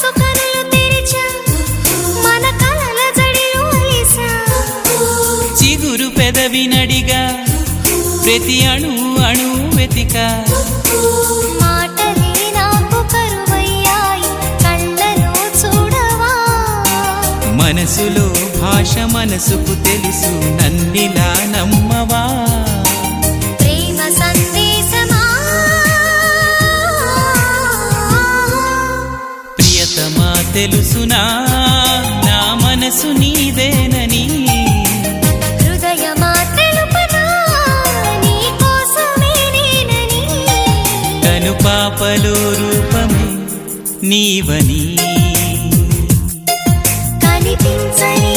మనసు కనులు తెరిచా మన కలల జడిలో అలిసా చిగురు పెదవి నడిగా ప్రతి అణు అణు వెతికా మాటలే నాకు కరువయ్యాయి కళ్ళలో చూడవా మనసులో భాష మనసుకు తెలుసు నన్నిలా నమ్మవా ప్రేమ సందేశమా ప్రియతమా తెలుసునా నా మనసు నీదేనని హృదయమా తెలుపనా నీ కోసమే నేనని కను పాపలో రూపమే నీవని కనిపించని